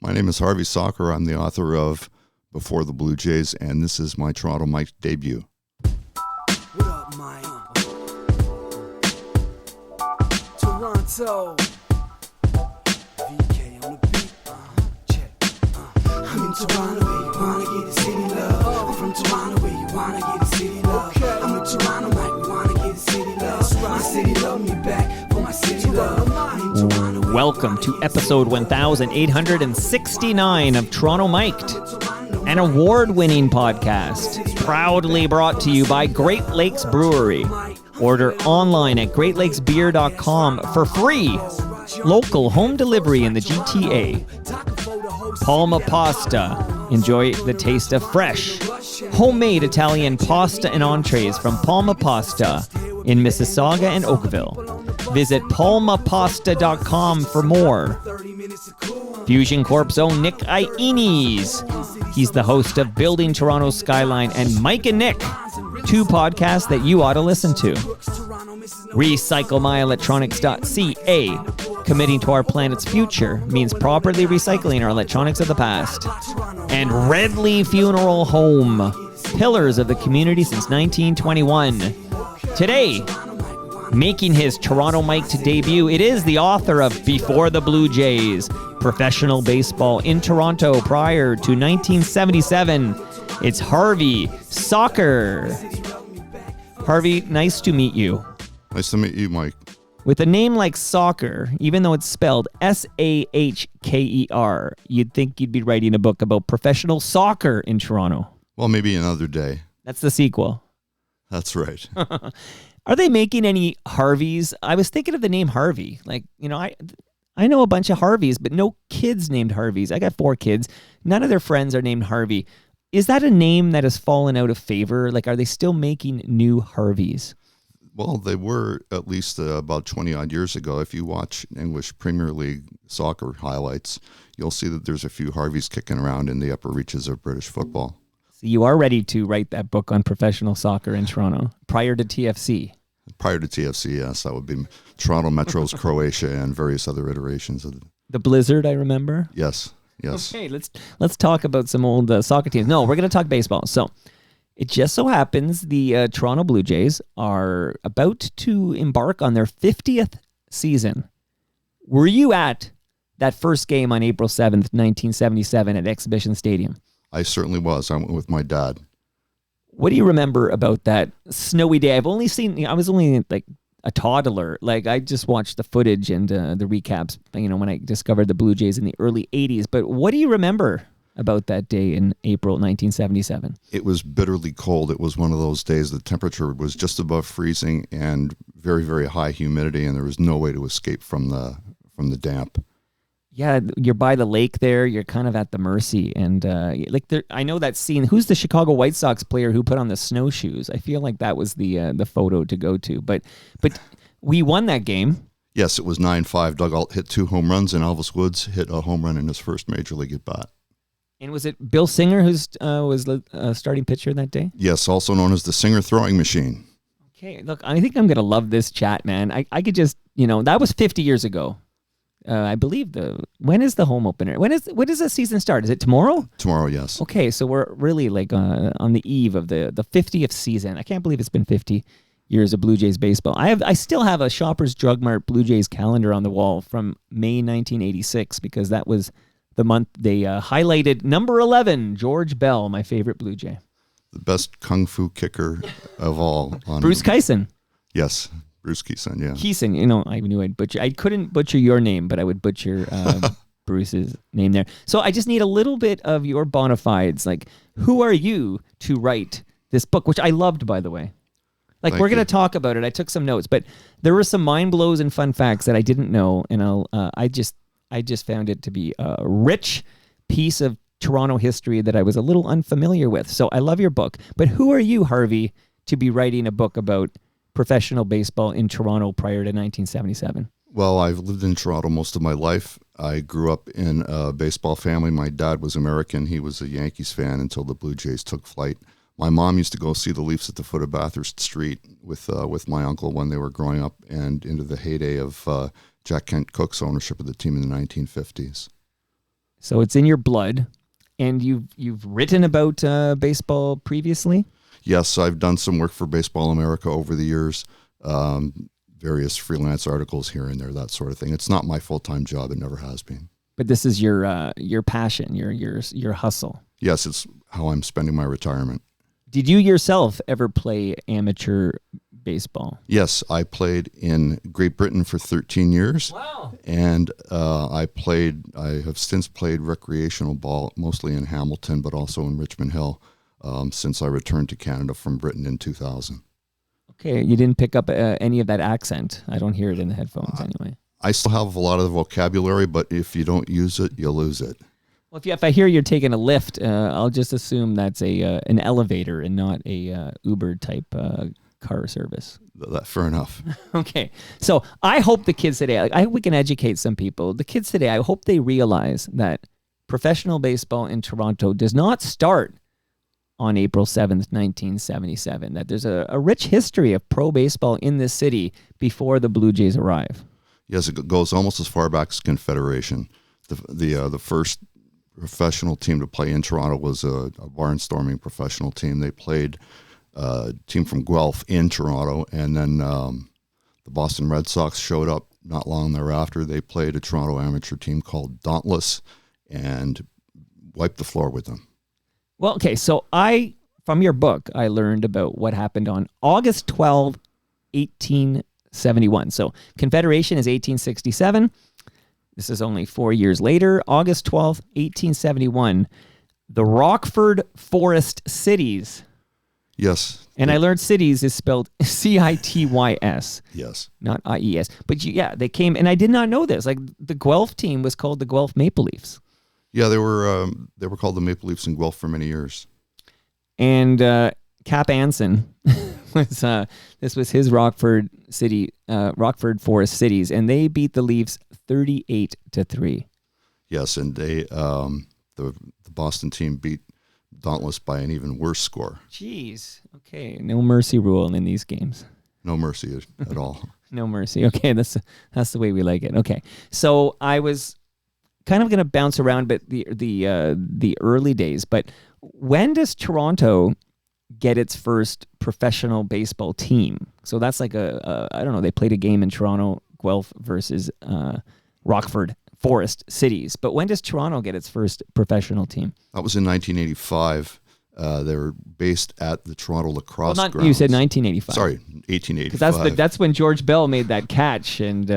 My name is Harvey Sahker. I'm the author of Before the Blue Jays, and this is my Toronto Mike debut. What up, Mike? Toronto. VK on the beat. Check. I'm in Toronto where you wanna get the city love. I'm from Toronto where you wanna get the city love. I'm in Toronto Mike, we wanna get the city love. My city love me back for my city love. I'm in Toronto. Welcome to episode 1869 of Toronto Mic'd, an award-winning podcast proudly brought to you by Great Lakes Brewery. Order online at greatlakesbeer.com for free local home delivery in the GTA. Palma Pasta. Enjoy the taste of fresh, homemade Italian pasta and entrees from Palma Pasta in Mississauga and Oakville. Visit palmapasta.com for more. Fusion Corp's own Nick Iones. He's the host of Building Toronto's Skyline and Mike and Nick, two podcasts that you ought to listen to. RecycleMyElectronics.ca. Committing to our planet's future means properly recycling our electronics of the past. And Redley Funeral Home, pillars of the community since 1921. Today, making his Toronto Mic'd debut, it is the author of Before the Blue Jays, professional baseball in Toronto prior to 1977. It's Harvey Sahker. Harvey, nice to meet you. Nice to meet you, Mike. With a name like Sahker, even though it's spelled Sahker, you'd think you'd be writing a book about professional soccer in Toronto. Well, maybe another day. That's the sequel. That's right. Are they making any Harveys? I was thinking of the name Harvey. Like, you know, I know a bunch of Harveys, but no kids named Harveys. I got 4 kids. None of their friends are named Harvey. Is that a name that has fallen out of favor? Like, are they still making new Harveys? Well, they were at least about 20-odd years ago. If you watch English Premier League soccer highlights, you'll see that there's a few Harveys kicking around in the upper reaches of British football. So you are ready to write that book on professional soccer in Toronto prior to TFC? Prior to TFC, yes. That would be Toronto Metro's Croatia and various other iterations of the Blizzard, I remember. Yes. Okay, let's talk about some old soccer teams. No, we're going to talk baseball. So it just so happens the Toronto Blue Jays are about to embark on their 50th season. Were you at that first game on April 7th, 1977 at Exhibition Stadium? I certainly was. I went with my dad. What do you remember about that snowy day? I was only like a toddler. Like, I just watched the footage and the recaps, you know, when I discovered the Blue Jays in the early 80s. But what do you remember about that day in April 1977? It was bitterly cold. It was one of those days the temperature was just above freezing and very, very high humidity, and there was no way to escape from the damp. Yeah, you're by the lake there. You're kind of at the mercy. And I know that scene. Who's the Chicago White Sox player who put on the snowshoes? I feel like that was the photo to go to. But we won that game. Yes, it was 9-5. Doug Alt hit 2 home runs, and Elvis Woods hit a home run in his first major league at bat. And was it Bill Singer who was the starting pitcher that day? Yes, also known as the Singer throwing machine. Okay, look, I think I'm going to love this chat, man. I could just, that was 50 years ago. I believe when is the home opener? When does the season start? Is it tomorrow? Tomorrow, yes. Okay, so we're really like on the eve of the 50th season. I can't believe it's been 50 years of Blue Jays baseball. I still have a Shoppers Drug Mart Blue Jays calendar on the wall from May 1986 because that was the month they highlighted number 11, George Bell, my favorite Blue Jay. The best kung fu kicker of all. Bruce Kyson. Yes. Bruce Keeson, yeah. Keeson, I knew I'd butcher. I couldn't butcher your name, but I would butcher Bruce's name there. So I just need a little bit of your bona fides. Like, who are you to write this book, which I loved, by the way. Like, we're going to talk about it. I took some notes, but there were some mind blows and fun facts that I didn't know, and I just found it to be a rich piece of Toronto history that I was a little unfamiliar with. So I love your book. But who are you, Harvey, to be writing a book about professional baseball in Toronto prior to 1977? Well, I've lived in Toronto most of my life. I grew up in a baseball family. My dad was American. He was a Yankees fan until the Blue Jays took flight. My mom used to go see the Leafs at the foot of Bathurst Street with my uncle when they were growing up and into the heyday of Jack Kent Cook's ownership of the team in the 1950s. So it's in your blood, and you've written about baseball previously? Yes, I've done some work for Baseball America over the years, various freelance articles here and there, that sort of thing. It's not my full-time job. It never has been. But this is your passion, your hustle. Yes, it's how I'm spending my retirement. Did you yourself ever play amateur baseball? Yes, I played in Great Britain for 13 years. Wow. And I have since played recreational ball, mostly in Hamilton, but also in Richmond Hill, since I returned to Canada from Britain in 2000. Okay, you didn't pick up any of that accent. I don't hear it in the headphones anyway. I still have a lot of the vocabulary, but if you don't use it, you lose it. Well, if I hear you're taking a lift, I'll just assume that's an elevator and not a Uber type car service. Fair enough. Okay, so I hope the kids today, I hope we can educate some people. The kids today, I hope they realize that professional baseball in Toronto does not start on April 7th, 1977, that there's a rich history of pro baseball in this city before the Blue Jays arrive. Yes, it goes almost as far back as Confederation. The first professional team to play in Toronto was a barnstorming professional team. They played a team from Guelph in Toronto, and then the Boston Red Sox showed up not long thereafter. They played a Toronto amateur team called Dauntless and wiped the floor with them. Well, okay, so from your book, I learned about what happened on August 12, 1871. So Confederation is 1867. This is only 4 years later. August 12th, 1871, the Rockford Forest Cities. Yes. And I learned cities is spelled Citys. Yes. Not IES. But they came, and I did not know this. Like the Guelph team was called the Guelph Maple Leafs. Yeah, they were called the Maple Leafs in Guelph for many years. And Cap Anson was this was his Rockford Forest Cities, and they beat the Leafs 38-3. Yes, and they the Boston team beat Dauntless by an even worse score. Jeez. Okay, no mercy rule in these games. No mercy at all. No mercy. Okay, that's the way we like it. Okay, so I was kind of going to bounce around, but the early days. But when does Toronto get its first professional baseball team? So that's like I don't know. They played a game in Toronto, Guelph versus Rockford Forest Cities. But when does Toronto get its first professional team? That was in 1985. They were based at the Toronto lacrosse grounds. You said 1985. Sorry, 1885. Because that's when George Bell made that catch, and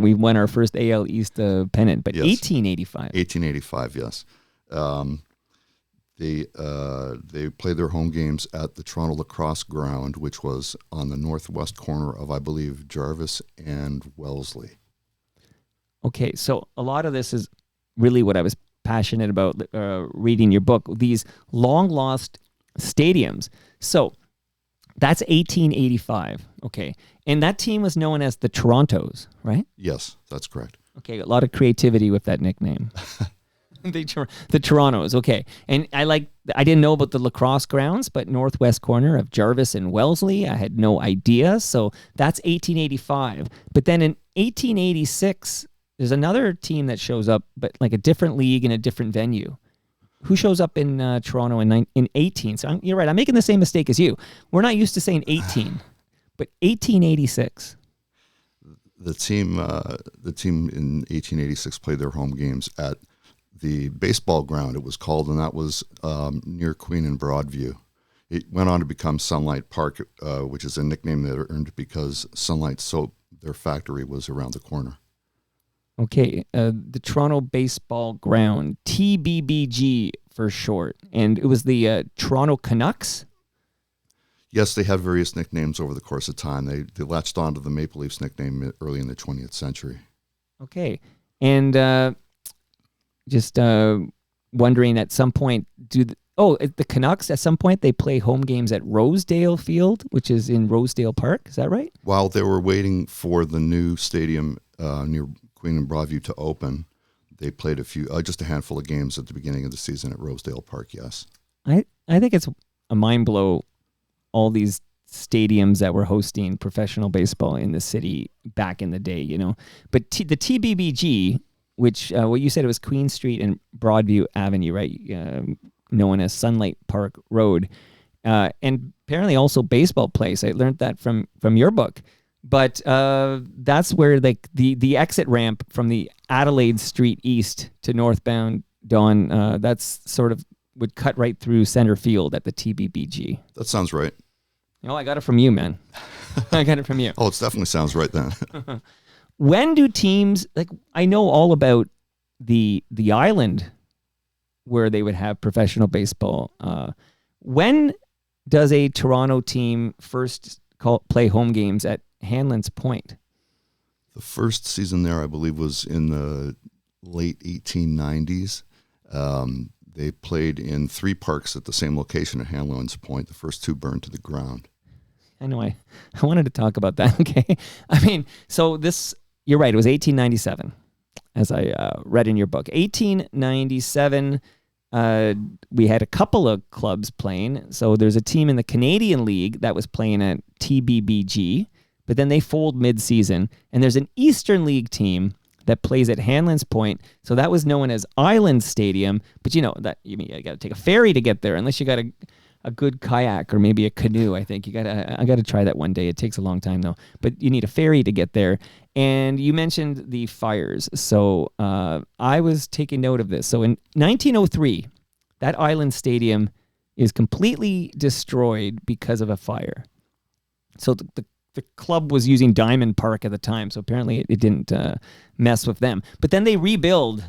we won our first AL East pennant. But yes. 1885. 1885, yes. They played their home games at the Toronto lacrosse ground, which was on the northwest corner of, I believe, Jarvis and Wellesley. Okay, so a lot of this is really what I was passionate about reading your book, these long-lost stadiums. So that's 1885, okay. And that team was known as the Torontos, right? Yes, that's correct. Okay, a lot of creativity with that nickname. The Torontos, okay. And I didn't know about the lacrosse grounds, but northwest corner of Jarvis and Wellesley, I had no idea. So that's 1885. But then in 1886, there's another team that shows up, but like a different league in a different venue. Who shows up in Toronto in 18? So you're right, I'm making the same mistake as you. We're not used to saying 18, but 1886. The team in 1886 played their home games at the baseball ground, it was called, and that was near Queen and Broadview. It went on to become Sunlight Park, which is a nickname that earned because Sunlight Soap, their factory, was around the corner. Okay, the Toronto Baseball Ground, TBBG for short, and it was the Toronto Canucks? Yes, they had various nicknames over the course of time. They latched onto the Maple Leafs nickname early in the 20th century. Okay, and just wondering at some point, the Canucks, at some point, they play home games at Rosedale Field, which is in Rosedale Park. Is that right? While they were waiting for the new stadium near Queen and Broadview to open, they played just a handful of games at the beginning of the season at Rosedale Park, yes. I think it's a mind blow, all these stadiums that were hosting professional baseball in the city back in the day, you know. But the TBBG, which what you said it was Queen Street and Broadview Avenue, right? Known as Sunlight Park Road, and apparently also baseball place. I learned that from your book. But that's where like the exit ramp from the Adelaide Street East to northbound Don, that's sort of would cut right through center field at the TBBG. That sounds right. I got it from you, man. I got it from you. Oh, it definitely sounds right then. When do teams, like I know all about the island where they would have professional baseball. When does a Toronto team first play home games at Hanlon's Point? The first season there, I believe, was in the late 1890s. They played in 3 parks at the same location at Hanlon's Point. The first 2 burned to the ground. I know. I wanted to talk about that. Okay. I mean, so this, you're right. It was 1897, as I read in your book. 1897, we had a couple of clubs playing. So there's a team in the Canadian League that was playing at TBBG, but then they fold mid-season. And there's an Eastern League team that plays at Hanlon's Point. So that was known as Island Stadium. But you got to take a ferry to get there, unless you got a good kayak or maybe a canoe. I think I got to try that one day. It takes a long time though, but you need a ferry to get there. And you mentioned the fires. So I was taking note of this. So in 1903, that Island Stadium is completely destroyed because of a fire. So the club was using Diamond Park at the time, so apparently it didn't mess with them. But then they rebuild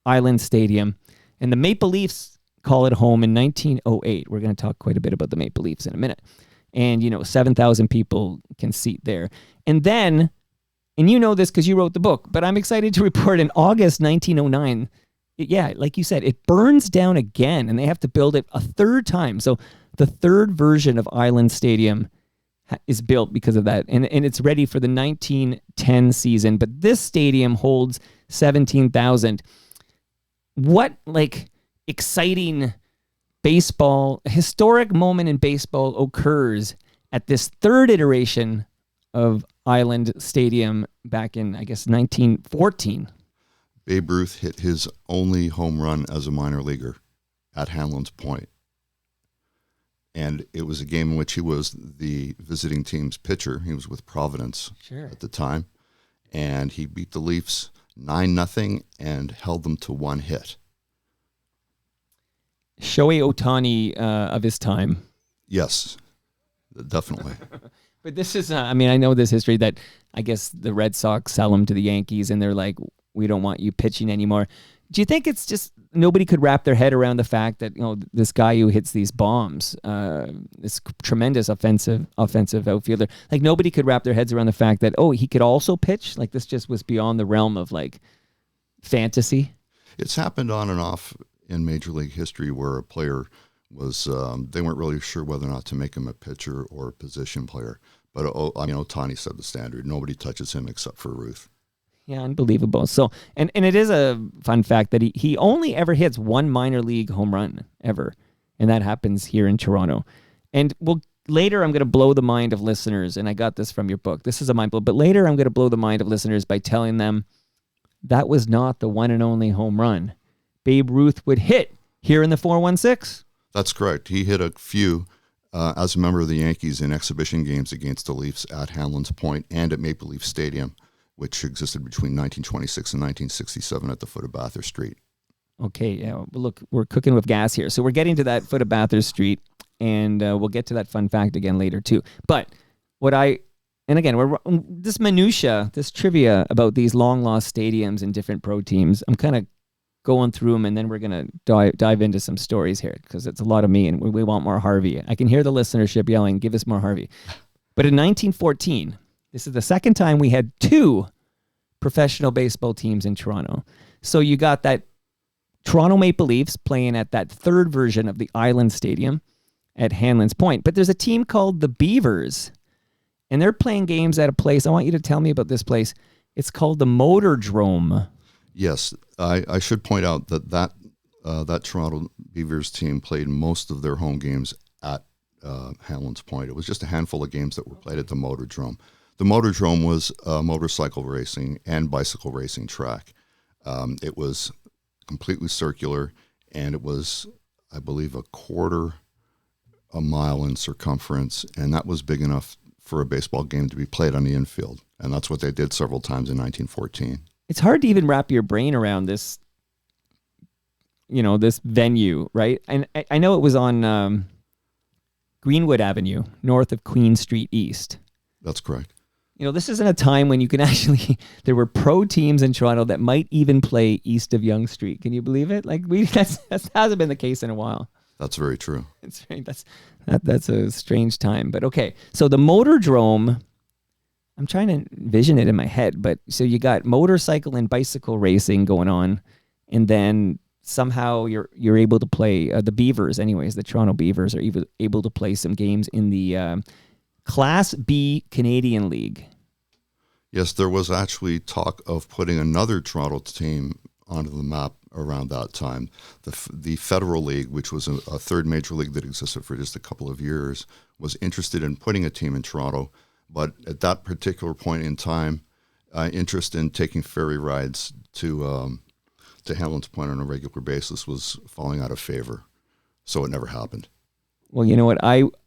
Island Stadium, and the Maple Leafs call it home in 1908. We're going to talk quite a bit about the Maple Leafs in a minute. And, 7,000 people can seat there. And then, and you know this because you wrote the book, but I'm excited to report in August 1909, like you said, it burns down again, and they have to build it a third time. So the third version of Island Stadium is built because of that, and it's ready for the 1910 season. But this stadium holds 17,000. What exciting historic moment in baseball occurs at this third iteration of Island Stadium back in, I guess, 1914? Babe Ruth hit his only home run as a minor leaguer at Hanlon's Point. And it was a game in which he was the visiting team's pitcher. He was with Providence at the time. And he beat the Leafs 9-0 and held them to 1 hit. Shohei Ohtani of his time. Yes, definitely. But this is, I know this history that I guess the Red Sox sell him to the Yankees and they're like, we don't want you pitching anymore. Do you think it's just nobody could wrap their head around the fact that, this guy who hits these bombs, this tremendous offensive outfielder, nobody could wrap their heads around the fact that, he could also pitch? This just was beyond the realm of fantasy? It's happened on and off in Major League history where a player was, they weren't really sure whether or not to make him a pitcher or a position player. But, Ohtani set the standard. Nobody touches him except for Ruth. Yeah, unbelievable. So, and it is a fun fact that he only ever hits 1 minor league home run ever, and that happens here in Toronto. And later I'm going to blow the mind of listeners, and I got this from your book. This is a mind blow, but later I'm going to blow the mind of listeners by telling them that was not the one and only home run Babe Ruth would hit here in the 416. That's correct. He hit a few as a member of the Yankees in exhibition games against the Leafs at Hanlon's Point and at Maple Leaf Stadium, which existed between 1926 and 1967 at the foot of Bathurst Street. Okay, yeah. Look, we're cooking with gas here. So we're getting to that foot of Bathurst Street, and we'll get to that fun fact again later too. But this minutia, this trivia about these long-lost stadiums and different pro teams, I'm kind of going through them, and then we're going to dive into some stories here because it's a lot of me, and we want more Harvey. I can hear the listenership yelling, give us more Harvey. But in 1914... this is the second time we had 2 professional baseball teams in Toronto. So you got that Toronto Maple Leafs playing at that third version of the Island Stadium at Hanlon's Point. But there's a team called the Beavers, and they're playing games at a place. I want you to tell me about this place. It's called the Motordrome. Yes, I should point out that Toronto Beavers team played most of their home games at Hanlon's Point. It was just a handful of games that were played at the Motordrome. The Motordrome was a motorcycle racing and bicycle racing track. It was completely circular, and it was, I believe, a mile in circumference, and that was big enough for a baseball game to be played on the infield. And that's what they did several times in 1914. It's hard to even wrap your brain around this, this venue, right? And I know it was on Greenwood Avenue, north of Queen Street East. That's correct. This isn't a time when you can actually, there were pro teams in Toronto that might even play east of Yonge Street. Can you believe it? Like that hasn't been the case in a while. That's very true. That's a strange time, but okay. So the Motordrome, I'm trying to envision it in my head, but so you got motorcycle and bicycle racing going on, and then somehow you're able to play the Beavers. Anyways, the Toronto Beavers are able to play some games in the Class B Canadian League. Yes, there was actually talk of putting another Toronto team onto the map around that time. The Federal League, which was a third major league that existed for just a couple of years, was interested in putting a team in Toronto, but at that particular point in time, interest in taking ferry rides to Hamilton's Point on a regular basis was falling out of favor, so it never happened. Well, you know what?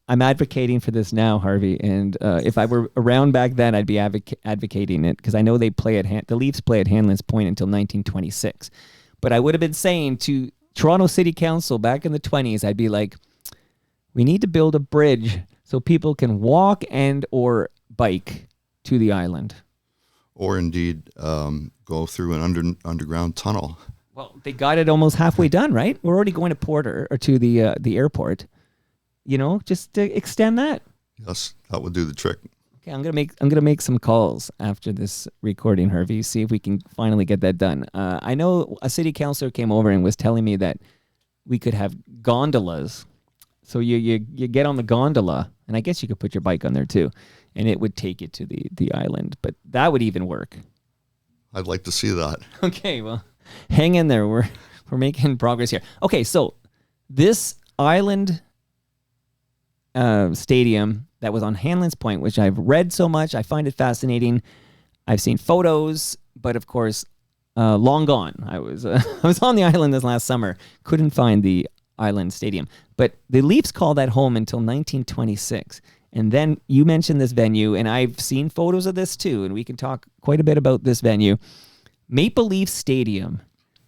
I'm advocating for this now, Harvey, and if I were around back then, I'd be advocating it, because I know the Leafs play at Hanlon's Point until 1926. But I would have been saying to Toronto City Council back in the 20s, I'd be like, we need to build a bridge so people can walk and or bike to the island. Or indeed go through an underground tunnel. Well, they got it almost halfway done, right? We're already going to Porter or to the airport. Just to extend that. Yes, that would do the trick. Okay, I'm gonna make some calls after this recording, Harvey. See if we can finally get that done. I know a city councilor came over and was telling me that we could have gondolas. So you get on the gondola, and I guess you could put your bike on there too, and it would take you to the island. But that would even work. I'd like to see that. Okay, well, hang in there. We're making progress here. Okay, so this island stadium that was on Hanlon's Point, which I've read so much, I find it fascinating. I've seen photos, but of course, long gone. I was on the island this last summer, couldn't find the island stadium. But the Leafs called that home until 1926. And then you mentioned this venue, and I've seen photos of this too, and we can talk quite a bit about this venue. Maple Leaf Stadium.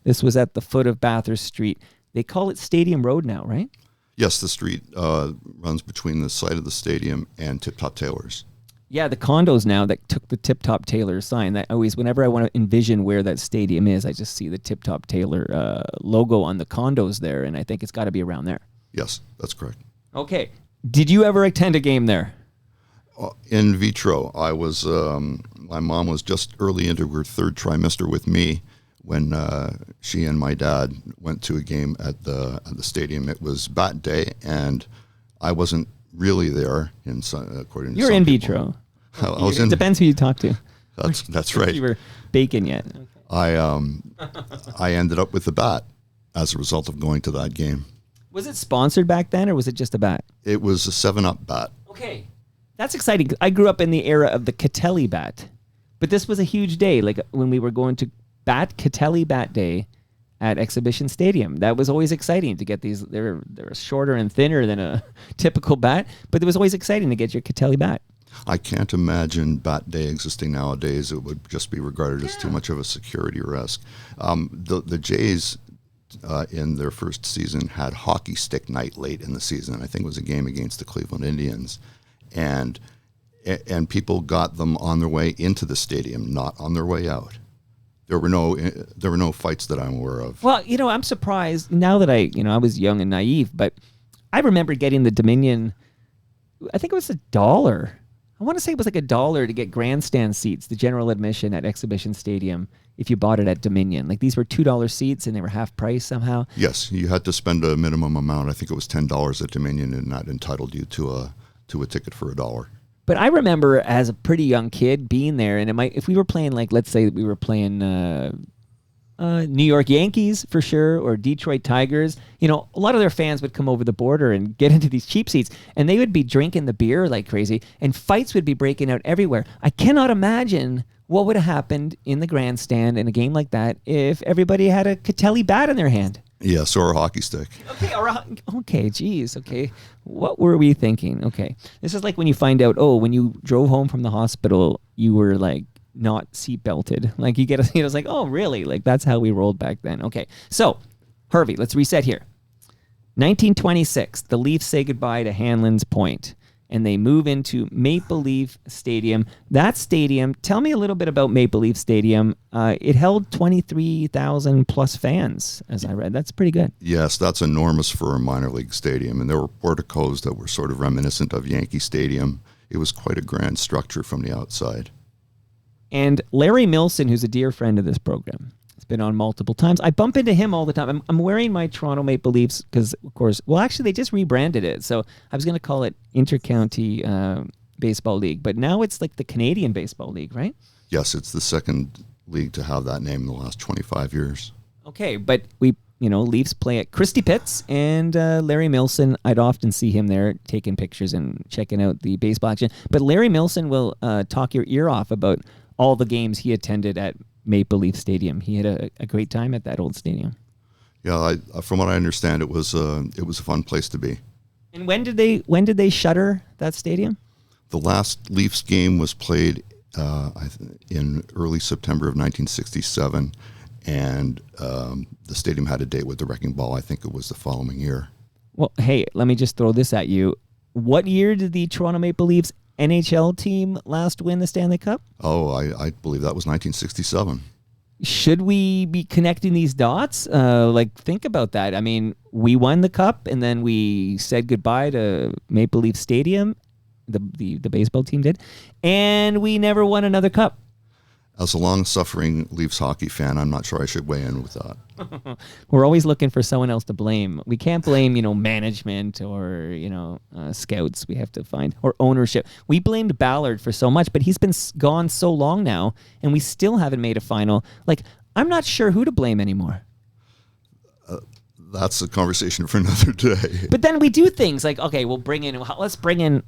This was at the foot of Bathurst Street. They call it Stadium Road now, right? Yes, the street runs between the site of the stadium and Tip Top Taylor's. Yeah, the condos now that took the Tip Top Taylor sign. That always, whenever I want to envision where that stadium is, I just see the Tip Top Taylor logo on the condos there, and I think it's got to be around there. Yes, that's correct. Okay. Did you ever attend a game there? In vitro. I was. My mom was just early into her third trimester with me when she and my dad went to a game at the stadium. It was bat day, and I wasn't really there. According to you're some in people. vitro. It depends who you talk to. That's right. You were baking yet? Okay. I ended up with the bat as a result of going to that game. Was it sponsored back then, or was it just a bat? It was a 7-Up bat. Okay, that's exciting. I grew up in the era of the Catelli bat, but this was a huge day. Like when we were going to Catelli Bat Day at Exhibition Stadium. That was always exciting to get these. They're shorter and thinner than a typical bat, but it was always exciting to get your Catelli bat. I can't imagine Bat Day existing nowadays. It would just be regarded as too much of a security risk. The Jays, in their first season, had hockey stick night late in the season. I think it was a game against the Cleveland Indians, and people got them on their way into the stadium, not on their way out. There were no fights that I'm aware of. Well, I'm surprised now that I was young and naive, but I remember getting the Dominion. I think it was $1. I want to say it was like $1 to get grandstand seats, the general admission at Exhibition Stadium, if you bought it at Dominion. Like these were $2 seats and they were half price somehow. Yes, you had to spend a minimum amount. I think it was $10 at Dominion, and that entitled you to a ticket for $1. But I remember as a pretty young kid being there, and if we were playing, like, let's say we were playing New York Yankees for sure, or Detroit Tigers, a lot of their fans would come over the border and get into these cheap seats, and they would be drinking the beer like crazy, and fights would be breaking out everywhere. I cannot imagine What would have happened in the grandstand in a game like that if everybody had a Catelli bat in their hand? Yes, or a hockey stick. Okay, geez, okay. What were we thinking? Okay. This is like when you find out, when you drove home from the hospital, you were like not seat belted. Like you get a, it's like, oh, really? Like that's how we rolled back then. Okay. So, Harvey, let's reset here. 1926, the Leafs say goodbye to Hanlon's Point, and they move into Maple Leaf Stadium. That stadium, tell me a little bit about Maple Leaf Stadium. It held 23,000 plus fans, as I read. That's pretty good. Yes, that's enormous for a minor league stadium, and there were porticos that were sort of reminiscent of Yankee Stadium. It was quite a grand structure from the outside. And Larry Milson, who's a dear friend of this program, has been on multiple times. I bump into him all the time. I'm wearing my Toronto Maple Leafs because, of course, well, actually, they just rebranded it. So I was going to call it Intercounty Baseball League, but now it's like the Canadian Baseball League, right? Yes, it's the second league to have that name in the last 25 years. Okay, but Leafs play at Christie Pitts, and Larry Milson, I'd often see him there taking pictures and checking out the baseball action. But Larry Milson will talk your ear off about all the games he attended at Maple Leaf Stadium. He had a great time at that old stadium. Yeah, from what I understand, it was a fun place to be. And when did they shutter that stadium? The last Leafs game was played in early September of 1967, and the stadium had a date with the Wrecking Ball. I think it was the following year. Well, hey, let me just throw this at you. What year did the Toronto Maple Leafs NHL team last win the Stanley Cup? Oh, I believe that was 1967. Should we be connecting these dots? Think about that. I mean, we won the cup, and then we said goodbye to Maple Leaf Stadium. The baseball team did, and we never won another cup. As a long-suffering Leafs hockey fan, I'm not sure I should weigh in with that. We're always looking for someone else to blame. We can't blame, management or, scouts. We have to find, or ownership. We blamed Ballard for so much, but he's been gone so long now, and we still haven't made a final. Like, I'm not sure who to blame anymore. That's a conversation for another day. But then we do things like, okay, let's bring in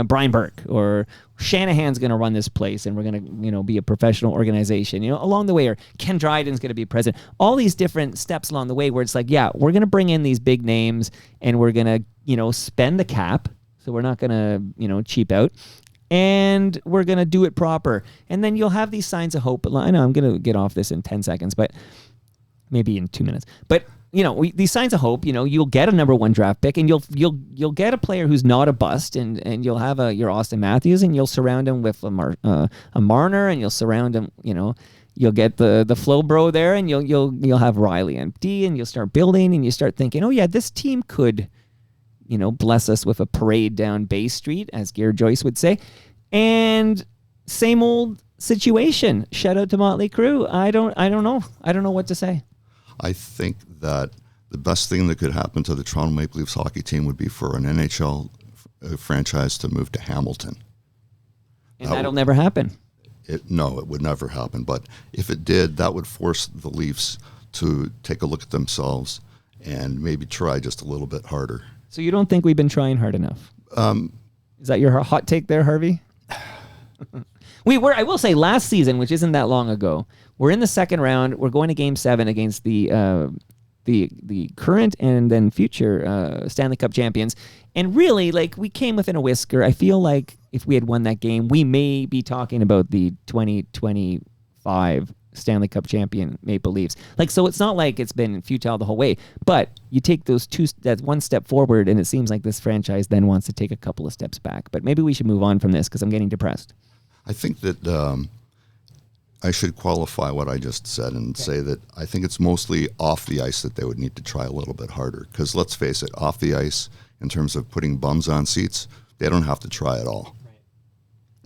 Brian Burke, or Shanahan's going to run this place, and we're going to, be a professional organization, along the way, or Ken Dryden's going to be president. All these different steps along the way where it's like, yeah, we're going to bring in these big names, and we're going to, spend the cap. So we're not going to, cheap out, and we're going to do it proper. And then you'll have these signs of hope. I know I'm going to get off this in 10 seconds, but maybe in 2 minutes. But these signs of hope, you'll get a number 1 draft pick, and you'll get a player who's not a bust, and you'll have your Austin Matthews, and you'll surround him with a Marner, and you'll surround him, you'll get the Flo Bro there, and you'll have Riley empty, and you'll start building, and you start thinking, oh yeah, this team could, bless us with a parade down Bay Street, as Garrett Joyce would say, and same old situation. Shout out to Motley Crue. I don't know what to say. I think that the best thing that could happen to the Toronto Maple Leafs hockey team would be for an NHL franchise to move to Hamilton. And that'll never happen. No, it would never happen. But if it did, that would force the Leafs to take a look at themselves and maybe try just a little bit harder. So you don't think we've been trying hard enough? Is that your hot take there, Harvey? We were, I will say, last season, which isn't that long ago, we're in the second round. We're going to Game 7 against the current and then future Stanley Cup champions. And really, we came within a whisker. I feel like if we had won that game, we may be talking about the 2025 Stanley Cup champion Maple Leafs. So it's not like it's been futile the whole way. But you take that one step forward, and it seems like this franchise then wants to take a couple of steps back. But maybe we should move on from this because I'm getting depressed. I think that I should qualify what I just said and say that I think it's mostly off the ice that they would need to try a little bit harder. Because let's face it, off the ice, in terms of putting bums on seats, they don't have to try at all. Right.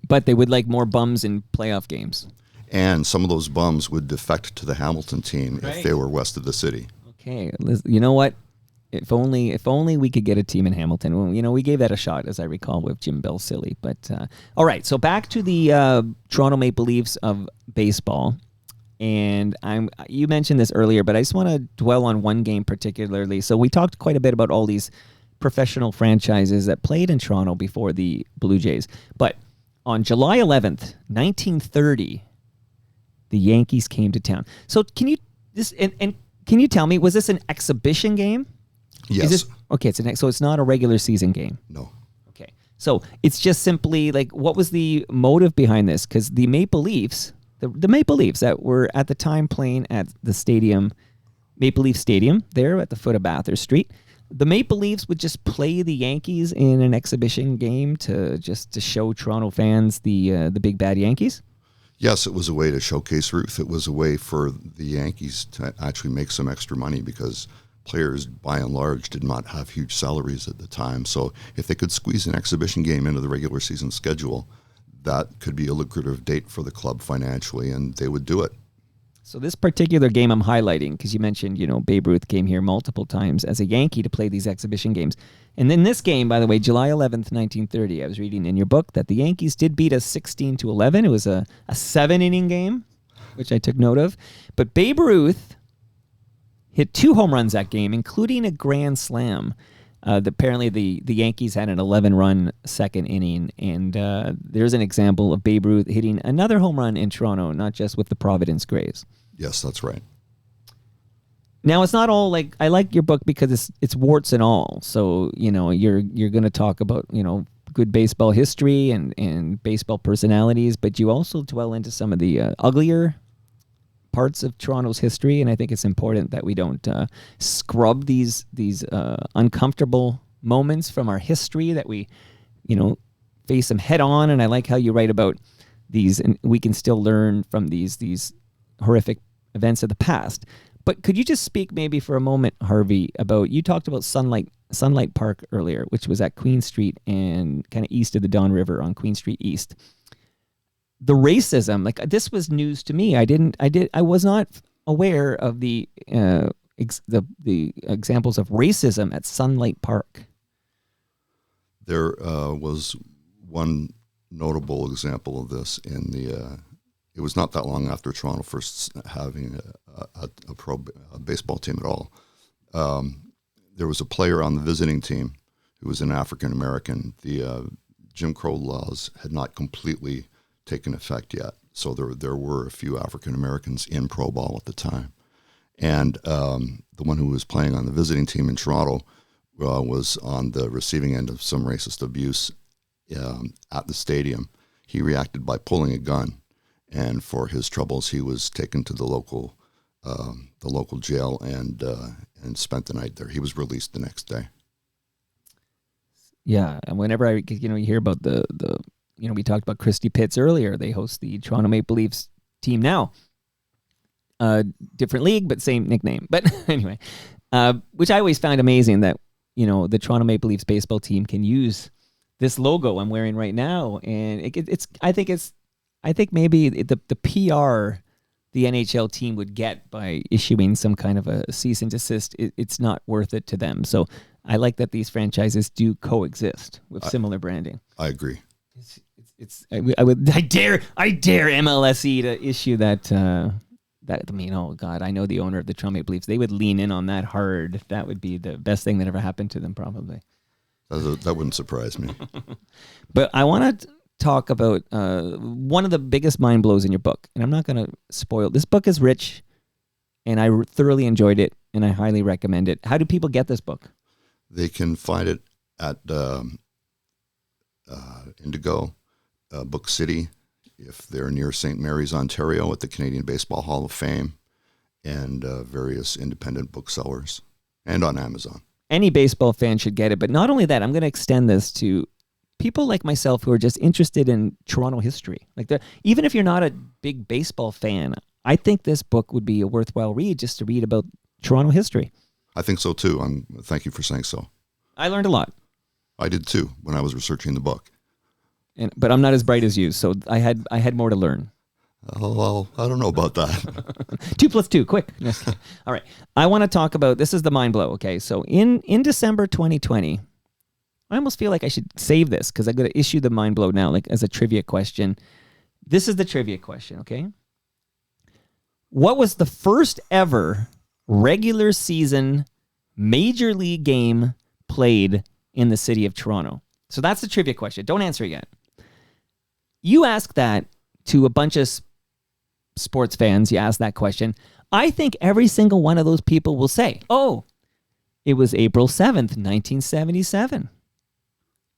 But they would like more bums in playoff games. And some of those bums would defect to the Hamilton team if they were west of the city. Okay, you know what? If only we could get a team in Hamilton. Well, we gave that a shot, as I recall, with Jim Belsilli. But all right, so back to the Toronto Maple Leafs of baseball. And you mentioned this earlier, but I just want to dwell on one game particularly. So we talked quite a bit about all these professional franchises that played in Toronto before the Blue Jays. But on July 11th, 1930, the Yankees came to town. So can you can you tell me, was this an exhibition game? Yes. Okay, so it's not a regular season game. No. Okay. So it's just simply like, what was the motive behind this? Because the Maple Leafs, the Maple Leafs that were at the time playing at the stadium, Maple Leaf Stadium, there at the foot of Bathurst Street, the Maple Leafs would just play the Yankees in an exhibition game to show Toronto fans the big bad Yankees. Yes, it was a way to showcase Ruth. It was a way for the Yankees to actually make some extra money because players, by and large, did not have huge salaries at the time. So if they could squeeze an exhibition game into the regular season schedule, that could be a lucrative date for the club financially, and they would do it. So this particular game I'm highlighting, because you mentioned, Babe Ruth came here multiple times as a Yankee to play these exhibition games. And in this game, by the way, July 11th, 1930, I was reading in your book that the Yankees did beat us 16-11. It was a 7-inning game, which I took note of. But Babe Ruth hit 2 home runs that game, including a grand slam. Apparently, the Yankees had an 11-run second inning, and there's an example of Babe Ruth hitting another home run in Toronto, not just with the Providence Grays. Yes, that's right. Now, it's not all like, I like your book because it's warts and all. So, you're going to talk about, good baseball history and baseball personalities, but you also dwell into some of the uglier parts of Toronto's history, and I think it's important that we don't scrub these uncomfortable moments from our history, that we, face them head on. And I like how you write about these, and we can still learn from these horrific events of the past. But could you just speak maybe for a moment, Harvey, about, you talked about Sunlight Park earlier, which was at Queen Street and kind of east of the Don River on Queen Street East. The racism, like, this was news to me. I was not aware of the examples of racism at Sunlight Park. There was one notable example of this in it was not that long after Toronto first having a pro baseball team at all. There was a player on the visiting team who was an African American. The Jim Crow laws had not completely taken effect yet, so there were a few African Americans in pro ball at the time. And the one who was playing on the visiting team in Toronto was on the receiving end of some racist abuse at the stadium. He reacted by pulling a gun, and for his troubles, he was taken to the local jail and spent the night there. He was released the next day. Yeah, and whenever you hear about the we talked about Christy Pitts earlier. They host the Toronto Maple Leafs team now. Different league, but same nickname. But anyway, which I always found amazing that the Toronto Maple Leafs baseball team can use this logo I'm wearing right now, and I think maybe the PR the NHL team would get by issuing some kind of a cease and desist, it's not worth it to them. So I like that these franchises do coexist with similar branding. I agree. I dare MLSE to issue that. Oh God, I know the owner of the Toronto Maple Leafs. They would lean in on that hard. That would be the best thing that ever happened to them, probably. That wouldn't surprise me. But I want to talk about one of the biggest mind blows in your book, and I'm not going to spoil. This book is rich, and I thoroughly enjoyed it, and I highly recommend it. How do people get this book? They can find it at Indigo, Book City, if they're near St. Mary's, Ontario, at the Canadian Baseball Hall of Fame, and various independent booksellers, and on Amazon. Any baseball fan should get it, but not only that, I'm going to extend this to people like myself who are just interested in Toronto history. Even if you're not a big baseball fan, I think this book would be a worthwhile read, just to read about Toronto history. I think so too. Thank you for saying so. I learned a lot. I did too when I was researching the book. But I'm not as bright as you, so I had more to learn. Oh, well, I don't know about that. 2 + 2, quick. All right. I want to talk about, this is the mind blow, okay? So in December 2020, I almost feel like I should save this because I'm going to issue the mind blow now, like as a trivia question. This is the trivia question, okay? What was the first ever regular season major league game played in the city of Toronto? So that's the trivia question. Don't answer it yet. you ask that to a bunch of sports fans, you ask that question, I think every single one of those people will say, oh, it was April 7th, 1977.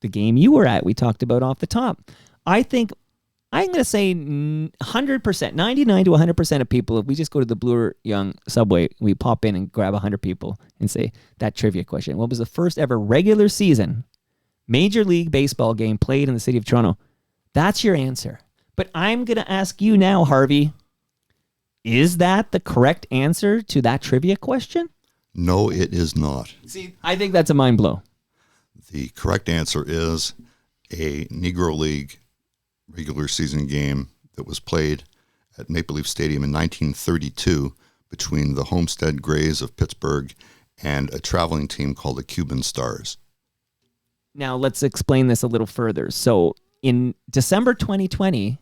The game you were at, we talked about off the top. I think I'm going to say 100%, 99 to 100% of people, if we just go to the Bloor Young subway, we pop in and grab 100 people and say that trivia question. What was the first ever regular season Major League Baseball game played in the city of Toronto? That's your answer. But I'm going to ask you now, Harvey, is that the correct answer to that trivia question? No, it is not. See, I think that's a mind blow. The correct answer is a Negro League regular season game that was played at Maple Leaf Stadium in 1932 between the Homestead Grays of Pittsburgh and a traveling team called the Cuban Stars. Now, let's explain this a little further. So, in December 2020,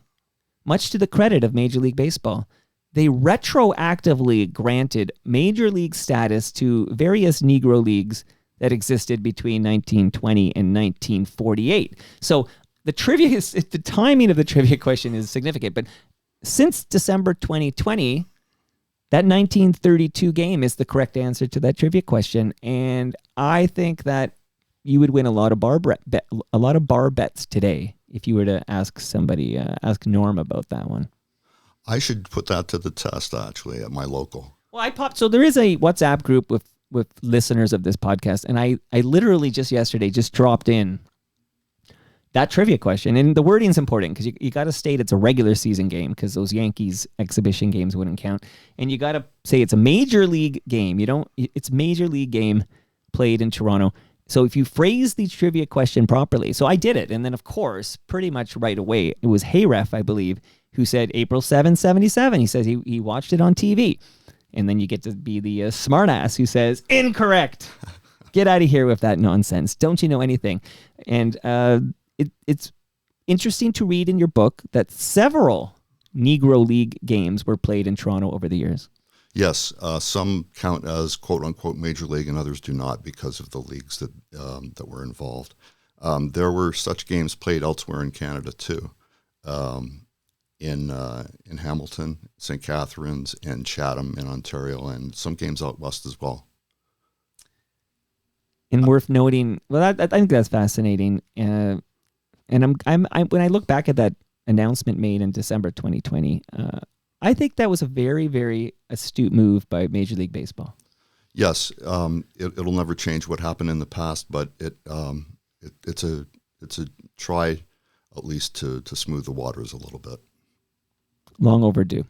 much to the credit of Major League Baseball, they retroactively granted Major League status to various Negro Leagues that existed between 1920 and 1948. So, the timing of the trivia question is significant, but since December 2020, that 1932 game is the correct answer to that trivia question, and I think that you would win a lot of bar bets today if you were to ask somebody, ask Norm about that one. I should put that to the test, actually, at my local. Well, so there is a WhatsApp group with listeners of this podcast, and I literally just yesterday just dropped in that trivia question, and the wording's important because you got to state it's a regular season game because those Yankees exhibition games wouldn't count, and you got to say it's a major league game. It's major league game played in Toronto. So if you phrase the trivia question properly, so I did it, and then of course, pretty much right away, it was Hayref, I believe, who said April 7, 77. He says he watched it on TV, and then you get to be the smartass who says incorrect. Get out of here with that nonsense. Don't you know anything? And it's interesting to read in your book that several Negro League games were played in Toronto over the years. Yes, some count as quote-unquote major league and others do not because of the leagues that were involved. There were such games played elsewhere in Canada too, in Hamilton, St. Catharines, and Chatham in Ontario, and some games out west as well. And worth noting, well, I think that's fascinating. And I'm when I look back at that announcement made in December 2020, I think that was a very, very astute move by Major League Baseball. Yes, it'll never change what happened in the past, but it's a try at least to smooth the waters a little bit. Long overdue.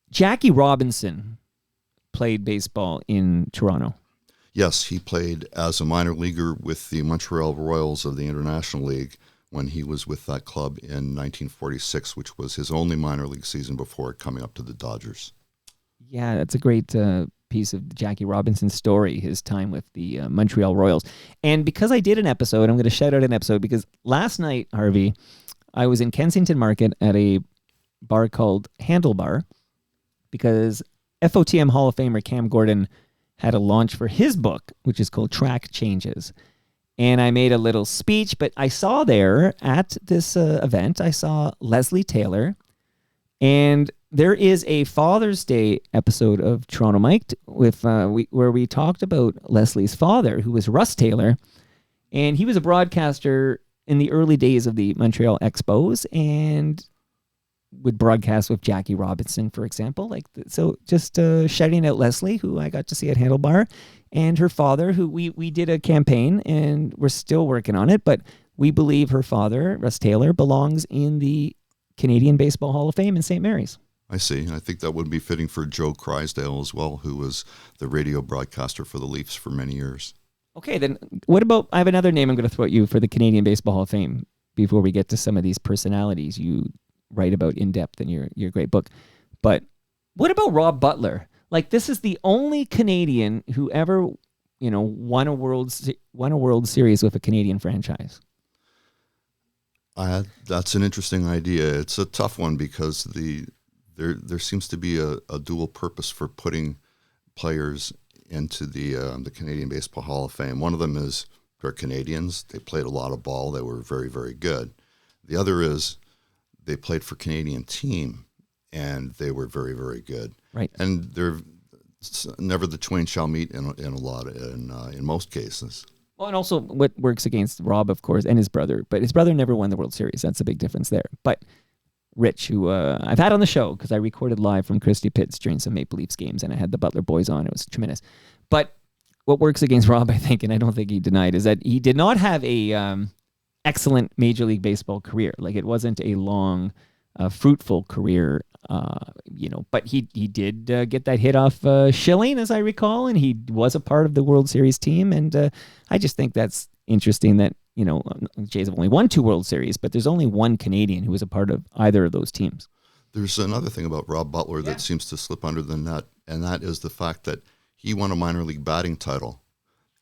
Jackie Robinson played baseball in Toronto. Yes, he played as a minor leaguer with the Montreal Royals of the International League when he was with that club in 1946, which was his only minor league season before coming up to the Dodgers. Yeah, that's a great piece of Jackie Robinson's story, his time with the Montreal Royals. And because I did an episode, I'm going to shout out an episode because last night, Harvey, I was in Kensington Market at a bar called Handlebar because FOTM Hall of Famer Cam Gordon had a launch for his book, which is called Track Changes. And I made a little speech, but I saw there at this event, I saw Leslie Taylor. And there is a Father's Day episode of Toronto Mic'd with where we talked about Leslie's father, who was Russ Taylor. And he was a broadcaster in the early days of the Montreal Expos and would broadcast with Jackie Robinson, for example. So just shouting out Leslie, who I got to see at Handlebar, and her father, who we did a campaign, and we're still working on it, but we believe her father, Russ Taylor, belongs in the Canadian Baseball Hall of Fame in St. Mary's. I see. I think that would be fitting for Joe Crysdale as well, who was the radio broadcaster for the Leafs for many years. Okay, then what about, I have another name I'm going to throw at you for the Canadian Baseball Hall of Fame before we get to some of these personalities you write about in depth in your great book. But what about Rob Butler? Like, this is the only Canadian who ever, won a World Series with a Canadian franchise. That's an interesting idea. It's a tough one because there seems to be a dual purpose for putting players into the Canadian Baseball Hall of Fame. One of them is they're Canadians. They played a lot of ball. They were very, very good. The other is they played for Canadian team, and they were very, very good. Right. And they're never the twain shall meet in most cases. Well, and also what works against Rob, of course, and his brother, but his brother never won the World Series. That's a big difference there. But Rich, who I've had on the show because I recorded live from Christie Pitts during some Maple Leafs games, and I had the Butler boys on. It was tremendous. But what works against Rob, I think, and I don't think he denied, is that he did not have a excellent Major League Baseball career. Like, it wasn't a long, fruitful career, but he did get that hit off Schilling, as I recall, and he was a part of the World Series team. And I just think that's interesting that, Jays have only won 2 World Series, but there's only one Canadian who was a part of either of those teams. There's another thing about Rob Butler that seems to slip under the net, and that is the fact that he won a minor league batting title.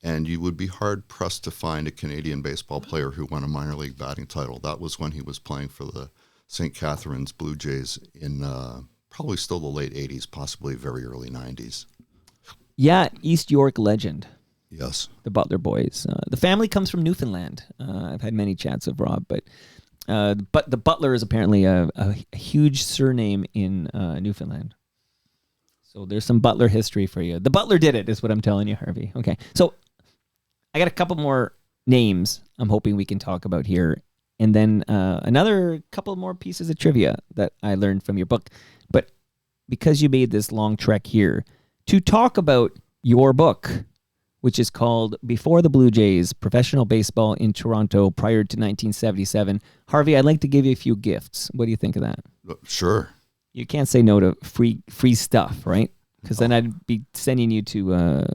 And you would be hard-pressed to find a Canadian baseball player who won a minor league batting title. That was when he was playing for the St. Catharines Blue Jays in probably still the late 80s, possibly very early 90s. Yeah, East York legend. Yes. The Butler boys. The family comes from Newfoundland. I've had many chats with Rob, but the Butler is apparently a huge surname in Newfoundland. So there's some Butler history for you. The Butler did it, is what I'm telling you, Harvey. Okay, so I got a couple more names I'm hoping we can talk about here, and then another couple more pieces of trivia that I learned from your book. But because you made this long trek here to talk about your book, which is called Before the Blue Jays, Professional Baseball in Toronto Prior to 1977. Harvey, I'd like to give you a few gifts. What do you think of that? Sure. You can't say no to free stuff, right? Because then I'd be sending you to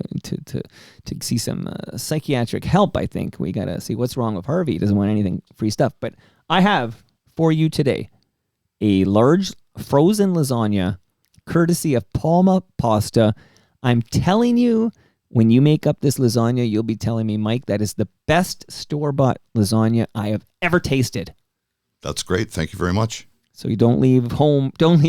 see some psychiatric help, I think. We got to see what's wrong with Harvey. He doesn't want anything free stuff. But I have for you today a large frozen lasagna courtesy of Palma Pasta. I'm telling you, when you make up this lasagna, you'll be telling me, Mike, that is the best store-bought lasagna I have ever tasted. That's great. Thank you very much. So you don't leave home. Don't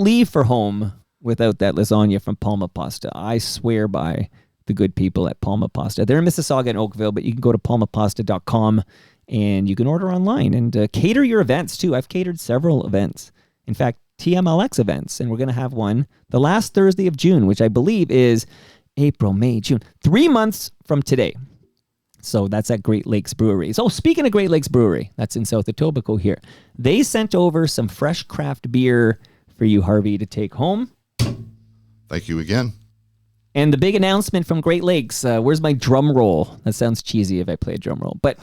leave for home without that lasagna from Palma Pasta. I swear by the good people at Palma Pasta. They're in Mississauga and Oakville, but you can go to palmapasta.com and you can order online and cater your events too. I've catered several events. In fact, TMLX events, and we're going to have one the last Thursday of June, which I believe is April, May, June, 3 months from today. So that's at Great Lakes Brewery. So speaking of Great Lakes Brewery, that's in South Etobicoke here. They sent over some fresh craft beer for you, Harvey, to take home. Thank you again. And the big announcement from Great Lakes, where's my drum roll? That sounds cheesy if I play a drum roll. But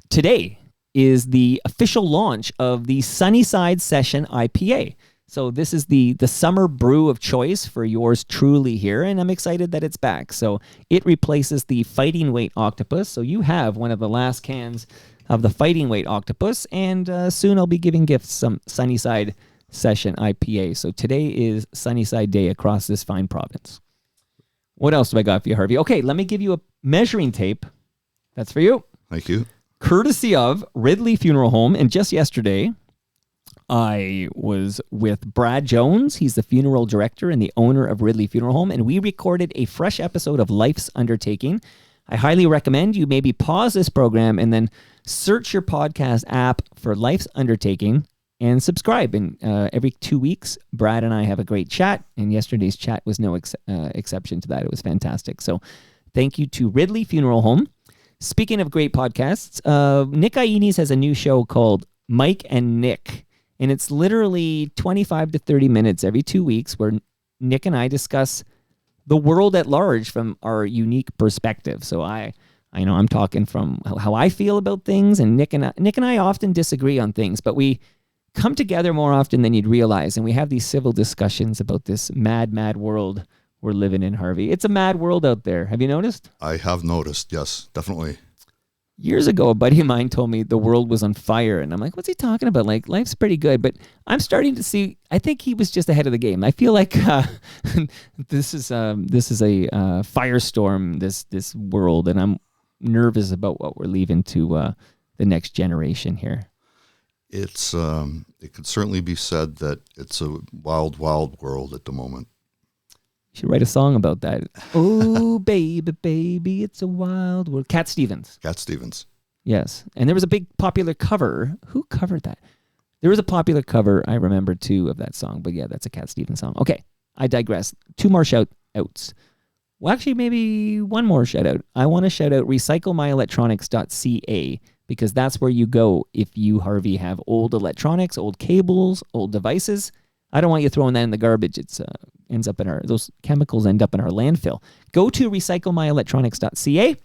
today is the official launch of the Sunnyside Session IPA. So this is the summer brew of choice for yours truly here, and I'm excited that it's back. So it replaces the Fighting Weight Octopus. So you have one of the last cans of the Fighting Weight Octopus, and soon I'll be giving gifts some Sunnyside Session IPA. So today is Sunnyside Day across this fine province. What else do I got for you, Harvey? Okay, let me give you a measuring tape. That's for you. Thank you. Courtesy of Ridley Funeral Home, and just yesterday, I was with Brad Jones. He's the funeral director and the owner of Ridley Funeral Home, and we recorded a fresh episode of Life's Undertaking. I highly recommend you maybe pause this program and then search your podcast app for Life's Undertaking and subscribe. And every 2 weeks, Brad and I have a great chat, and yesterday's chat was no exception to that. It was fantastic. So thank you to Ridley Funeral Home. Speaking of great podcasts, Nick Iones has a new show called Mike and Nick. And it's literally 25 to 30 minutes every 2 weeks where Nick and I discuss the world at large from our unique perspective. So I know I'm talking from how I feel about things, and Nick and I often disagree on things, but we come together more often than you'd realize, and we have these civil discussions about this mad, mad world we're living in, Harvey. It's a mad world out there. Have you noticed? I have noticed, yes, definitely. Years ago, a buddy of mine told me the world was on fire, and I'm like, what's he talking about? Like, life's pretty good, but I'm starting to see, I think he was just ahead of the game. I feel like this is a firestorm, this world, and I'm nervous about what we're leaving to the next generation here. It could certainly be said that it's a wild, wild world at the moment. You should write a song about that. Oh, baby, baby, it's a wild world. Cat Stevens. Cat Stevens. Yes. And there was a big popular cover. Who covered that? There was a popular cover, I remember, too, of that song. But yeah, that's a Cat Stevens song. Okay, I digress. 2 more shout-outs. Well, actually, maybe one more shout-out. I want to shout out recyclemyelectronics.ca because that's where you go if you, Harvey, have old electronics, old cables, old devices. I don't want you throwing that in the garbage. It's ends up in those chemicals end up in our landfill. Go to recyclemyelectronics.ca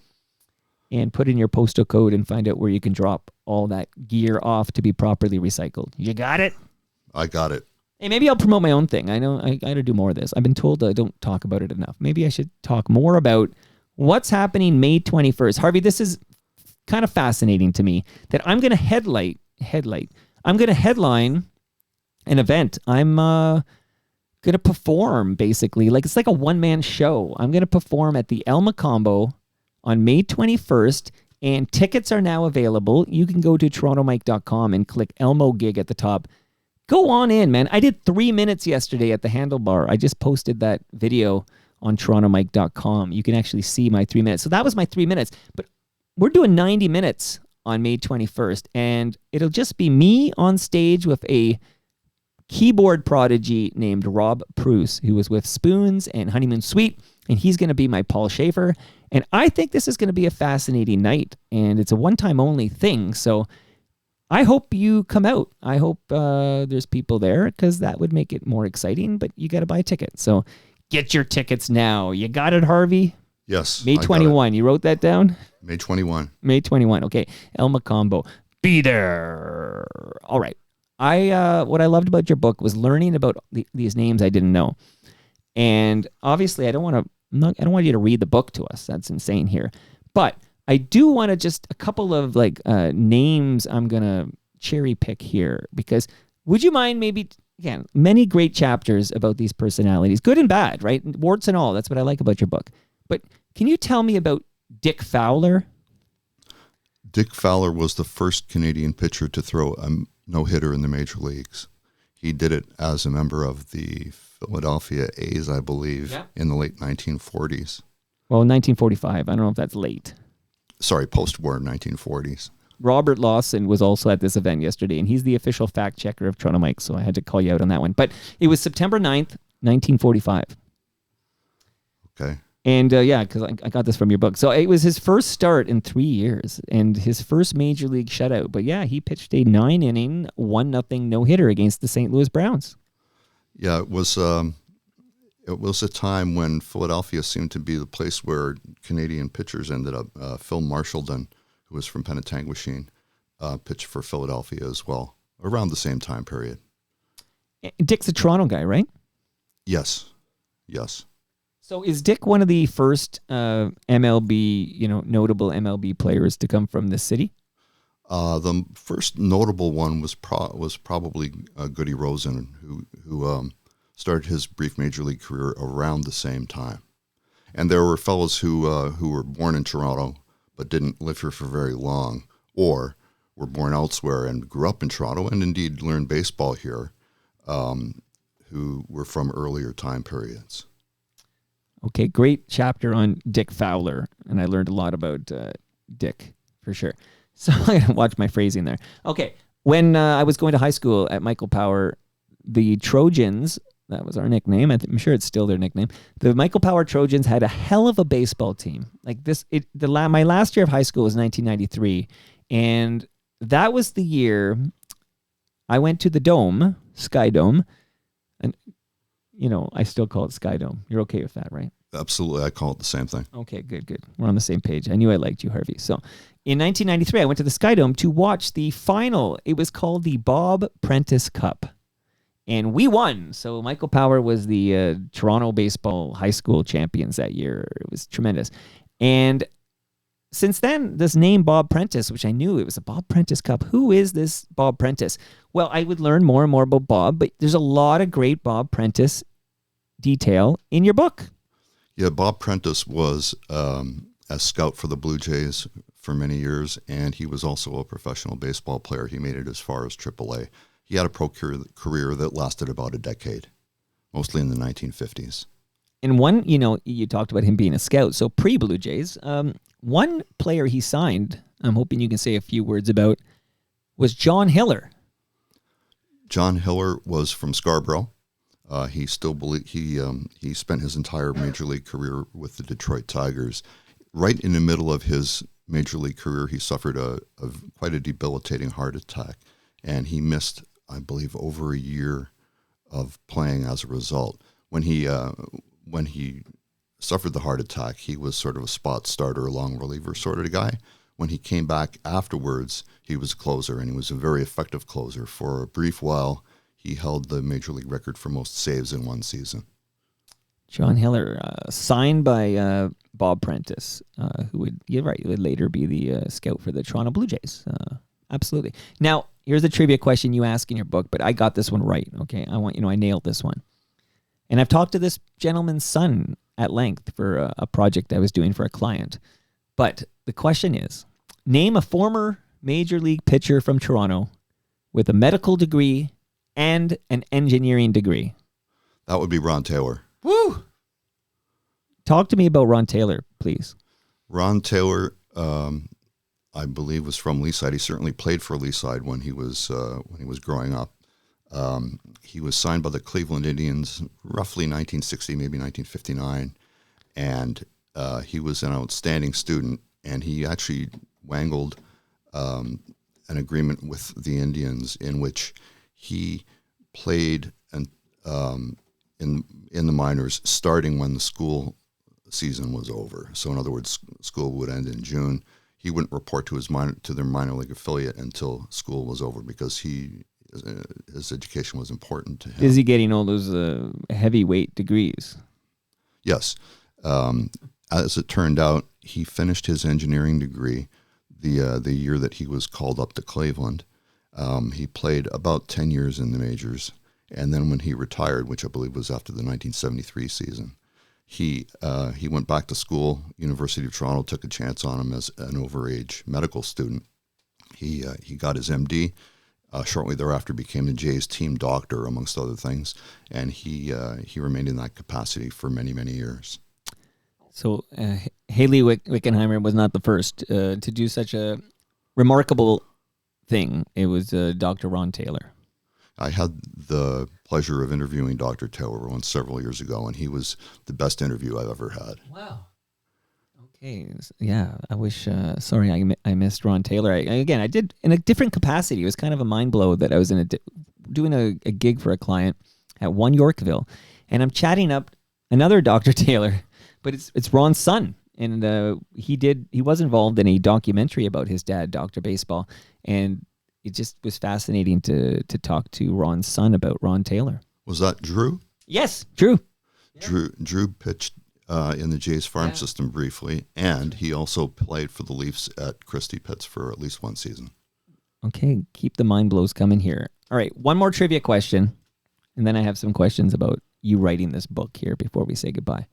and put in your postal code and find out where you can drop all that gear off to be properly recycled. You got it? I got it. Hey, maybe I'll promote my own thing. I know I got to do more of this. I've been told I don't talk about it enough. Maybe I should talk more about what's happening May 21st. Harvey, this is kind of fascinating to me that I'm going to headline an event. I'm going to perform, basically. Like, it's like a one-man show. I'm going to perform at the Elma Combo on May 21st, and tickets are now available. You can go to torontomike.com and click Elmo Gig at the top. Go on in, man. I did 3 minutes yesterday at the Handlebar. I just posted that video on torontomike.com. You can actually see my 3 minutes. So that was my 3 minutes. But we're doing 90 minutes on May 21st, and it'll just be me on stage with a keyboard prodigy named Rob Bruce, who was with Spoons and Honeymoon Suite, and he's going to be my Paul Schaefer. And I think this is going to be a fascinating night, and it's a one-time only thing. So I hope you come out. I hope there's people there because that would make it more exciting, but you got to buy a ticket. So get your tickets now. You got it, Harvey? Yes. May 21. You wrote that down? May 21. May 21. Okay. Elma Combo. Be there. All right. What I loved about your book was learning about these names I didn't know. And obviously I don't want you to read the book to us. That's insane here. But I do want to just a couple of names I'm going to cherry pick here because would you mind maybe, again, many great chapters about these personalities, good and bad, right? Warts and all. That's what I like about your book. But can you tell me about Dick Fowler? Dick Fowler was the first Canadian pitcher to throw a no-hitter in the major leagues. He did it as a member of the Philadelphia A's, I believe, in the late 1940s. Well, 1945. I don't know if that's late. Sorry, post-war 1940s. Robert Lawson was also at this event yesterday, and he's the official fact checker of Toronto Mike, so I had to call you out on that one. But it was September 9th, 1945. Okay. And because I got this from your book. So it was his first start in 3 years and his first major league shutout. But yeah, he pitched a 9-inning, 1-0 no-hitter against the St. Louis Browns. Yeah, it was a time when Philadelphia seemed to be the place where Canadian pitchers ended up. Phil Marshallton, who was from Penetanguishene, pitched for Philadelphia as well, around the same time period. Dick's a Toronto guy, right? Yes. So is Dick one of the first MLB, notable MLB players to come from this city? The first notable one was probably Goody Rosen, who started his brief major league career around the same time. And there were fellows who were born in Toronto but didn't live here for very long, or were born elsewhere and grew up in Toronto and indeed learned baseball here, who were from earlier time periods. Okay, great chapter on Dick Fowler, and I learned a lot about Dick, for sure. So I'm going to watch my phrasing there. Okay, when I was going to high school at Michael Power, the Trojans, that was our nickname, I'm sure it's still their nickname, the Michael Power Trojans had a hell of a baseball team. Like this, my last year of high school was 1993, and that was the year I went to the Dome, Sky Dome, and I still call it Sky Dome. You're okay with that, right? Absolutely. I call it the same thing. Okay, good. We're on the same page. I knew I liked you, Harvey. So in 1993, I went to the Sky Dome to watch the final. It was called the Bob Prentice Cup. And we won. So Michael Power was the Toronto baseball high school champions that year. It was tremendous. And since then, this name Bob Prentice, which I knew it was a Bob Prentice Cup. Who is this Bob Prentice? Well, I would learn more and more about Bob, but there's a lot of great Bob Prentice detail in your book. Yeah, Bob Prentice was a scout for the Blue Jays for many years, and he was also a professional baseball player. He made it as far as AAA. He had a pro career that lasted about a decade, mostly in the 1950s. And you talked about him being a scout. So pre-Blue Jays, one player he signed, I'm hoping you can say a few words about, was John Hiller. John Hiller was from Scarborough. He spent his entire major league career with the Detroit Tigers. Right in the middle of his major league career, he suffered quite a debilitating heart attack, and he missed, I believe, over a year of playing as a result. When he suffered the heart attack, he was sort of a spot starter, long reliever sort of guy. When he came back afterwards, he was a closer, and he was a very effective closer. For a brief while, he held the major league record for most saves in one season. John Hiller, signed by Bob Prentice, who would later be the scout for the Toronto Blue Jays. Absolutely. Now, here's a trivia question you ask in your book, but I got this one right. Okay, I nailed this one. And I've talked to this gentleman's son at length for a project I was doing for a client. But the question is, name a former major league pitcher from Toronto with a medical degree and an engineering degree. That would be Ron Taylor. Woo! Talk to me about Ron Taylor, please. Ron Taylor, I believe, was from Leaside. He certainly played for Leaside when he was growing up. He was signed by the Cleveland Indians roughly 1960, maybe 1959, and he was an outstanding student, and he actually wangled an agreement with the Indians in which he played in the minors starting when the school season was over. So in other words, school would end in June. He wouldn't report to their minor league affiliate until school was over because his education was important to him. Is he getting all those heavyweight degrees? Yes. As it turned out, he finished his engineering degree the year that he was called up to Cleveland. He played about 10 years in the majors, and then when he retired, which I believe was after the 1973 season, he went back to school. University of Toronto took a chance on him as an overage medical student. He got his MD. Shortly thereafter, became the Jays team doctor, amongst other things, and he remained in that capacity for many, many years. So Haley Wickenheimer was not the first to do such a remarkable thing. It was Dr. Ron Taylor. I had the pleasure of interviewing Dr. Taylor once several years ago, and he was the best interview I've ever had. Wow. Okay. Yeah, I wish, sorry, I missed Ron Taylor. I did in a different capacity. It was kind of a mind blow that I was doing a gig for a client at One Yorkville, and I'm chatting up another Dr. Taylor, but it's Ron's son. And he was involved in a documentary about his dad, Dr. Baseball, and it just was fascinating to talk to Ron's son about Ron Taylor. Was that Drew? Yes, Drew. Drew pitched in the Jays farm system briefly, and he also played for the Leafs at Christie Pitts for at least one season. Okay, keep the mind blows coming here. All right, one more trivia question, and then I have some questions about you writing this book here before we say goodbye.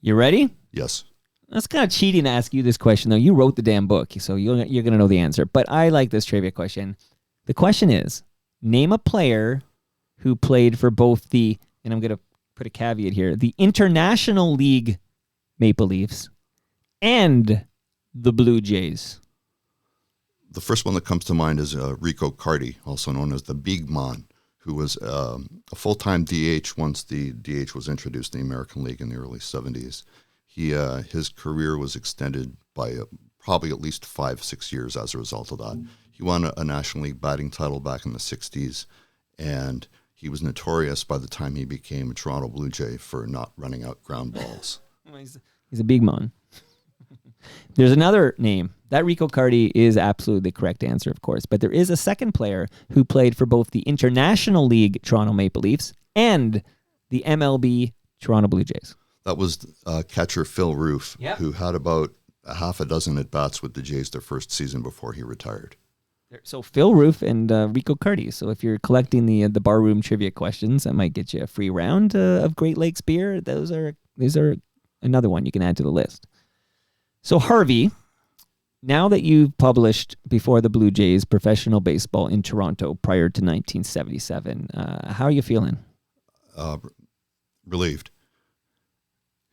You ready? Yes. That's kind of cheating to ask you this question, though. You wrote the damn book, so you're going to know the answer. But I like this trivia question. The question is, name a player who played for both the, and I'm going to put a caveat here, the International League Maple Leafs and the Blue Jays. The first one that comes to mind is Rico Carty, also known as the Big Man, who was a full-time DH once the DH was introduced in the American League in the early 70s. His career was extended by probably at least 5-6 years as a result of that. He won a National League batting title back in the 60s, and he was notorious by the time he became a Toronto Blue Jay for not running out ground balls. He's a big man. There's another name. That Rico Carty is absolutely the correct answer, of course. But there is a second player who played for both the International League Toronto Maple Leafs and the MLB Toronto Blue Jays. That was catcher Phil Roof, who had about a half a dozen at-bats with the Jays their first season before he retired. So Phil Roof and Rico Carty. So if you're collecting the barroom trivia questions, that might get you a free round of Great Lakes beer. These are another one you can add to the list. So Harvey, now that you've published before the Blue Jays professional baseball in Toronto prior to 1977, how are you feeling? Relieved.